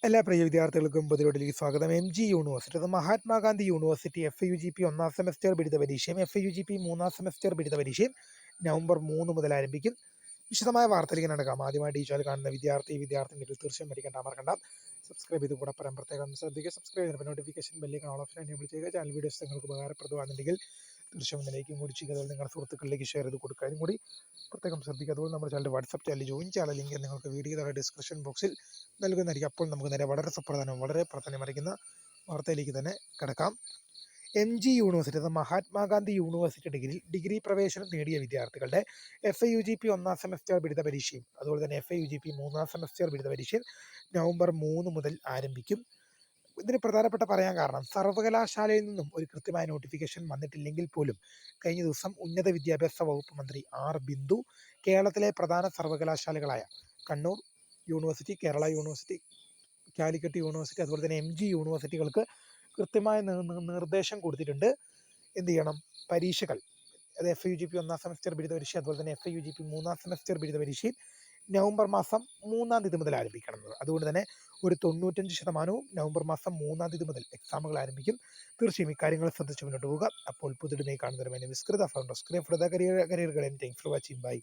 എല്ലാ പ്രിയ വിദ്യാർത്ഥികൾക്കും പുതിയതിലേക്ക് സ്വാഗതം. എം ജി യൂണിവേഴ്സിറ്റി അത് മഹാത്മാഗാന്ധി യൂണിവേഴ്സിറ്റി FUGP ഒന്നാം സെമസ്റ്റർ ബിരുദ പരീക്ഷയും FUGP മൂന്നാം സെമസ്റ്റർ ബിരുദ പരീക്ഷയും നവംബർ 3 മുതൽ ആരംഭിക്കും. വിശദമായ വാർത്തയിലേക്ക് നടക്കാം. ആദ്യമായിട്ട് ഈ ചാനൽ കാണുന്ന വിദ്യാർത്ഥിനികൾ തീർച്ചയായും പഠിക്കേണ്ട മറക്കണ്ട. സബ്സ്ക്രൈബ് ചെയ്ത് കൂടെ പ്രത്യേകം ശ്രദ്ധിക്കുക. സബ്സ്ക്രൈബ് ചെയ്യുമ്പോൾ നോട്ടിഫിക്കേഷൻ ബെല്ലേക്ക് ഓൾ ഓപ്ഷൻ എനേബിൾ ചെയ്യുക. ചാനൽ വീഡിയോസ് നിങ്ങൾക്ക് ഉപകാരപ്രദമാണെന്നുണ്ടെങ്കിൽ തീർച്ചയായും ലൈക്കും കൂടി ചെയ്യുക. അതുപോലെ നിങ്ങളുടെ സുഹൃത്തുക്കളിലേക്ക് ഷെയർ ചെയ്ത് കൊടുക്കാനും കൂടി പ്രത്യേകം ശ്രദ്ധിക്കുക. അതുപോലെ നമ്മുടെ ചാനൽ വാട്സ്ആപ്പ് ചാനൽ ജോയിൻ ചെയ്യാൻ ലിങ്ക് നിങ്ങൾക്ക് വീഡിയോ ഡിസ്ക്രിപ്ഷൻ ബോക്സിൽ നൽകുന്നതായിരിക്കും. അപ്പോൾ നമുക്ക് നേരെ വളരെ പ്രാധാന്യമറിയിക്കുന്ന വാർത്തയിലേക്ക് തന്നെ കിടക്കാം. എം ജി യൂണിവേഴ്സിറ്റി അത് മഹാത്മാഗാന്ധി യൂണിവേഴ്സിറ്റി ഡിഗ്രി പ്രവേശനം നേടിയ വിദ്യാർത്ഥികളുടെ FUGP ഒന്നാം സെമസ്റ്റർ ബിരുദ പരീക്ഷയും അതുപോലെ തന്നെ FUGP മൂന്നാം സെമസ്റ്റർ ബിരുദ പരീക്ഷയും നവംബർ 3 മുതൽ ആരംഭിക്കും. ഇതിന് പ്രധാനപ്പെട്ട പറയാൻ കാരണം സർവകലാശാലയിൽ നിന്നും ഒരു കൃത്യമായ നോട്ടിഫിക്കേഷൻ വന്നിട്ടില്ലെങ്കിൽ പോലും കഴിഞ്ഞ ദിവസം ഉന്നത വിദ്യാഭ്യാസ വകുപ്പ് മന്ത്രി ബിന്ദു കേരളത്തിലെ പ്രധാന സർവകലാശാലകളായ Kannur university, Kerala university, Calicut university, അതുപോലെ തന്നെ MG യൂണിവേഴ്സിറ്റികൾക്ക് കൃത്യമായ നിർദ്ദേശം കൊടുത്തിട്ടുണ്ട്. എന്ത് ചെയ്യണം? പരീക്ഷകൾ അത് FUGP ഒന്നാം സെമസ്റ്റർ ബിരുദ പരീക്ഷ അതുപോലെ തന്നെ FUGP മൂന്നാം സെമസ്റ്റർ ബിരുദ പരീക്ഷയും നവംബർ മാസം 3 തീയതി മുതൽ ആരംഭിക്കണം. അതുകൊണ്ട് തന്നെ ഒരു 95% നവംബർ മാസം 3 തീയതി മുതൽ എക്സാമുകൾ ആരംഭിക്കും. തീർച്ചയായും ഇക്കാര്യങ്ങൾ ശ്രദ്ധിച്ച് മുന്നോട്ട് പോവുക. അപ്പോൾ പുതിയതുമായി കാണുന്നവരുമായി വിസ്കൃത career thanks for watching. By.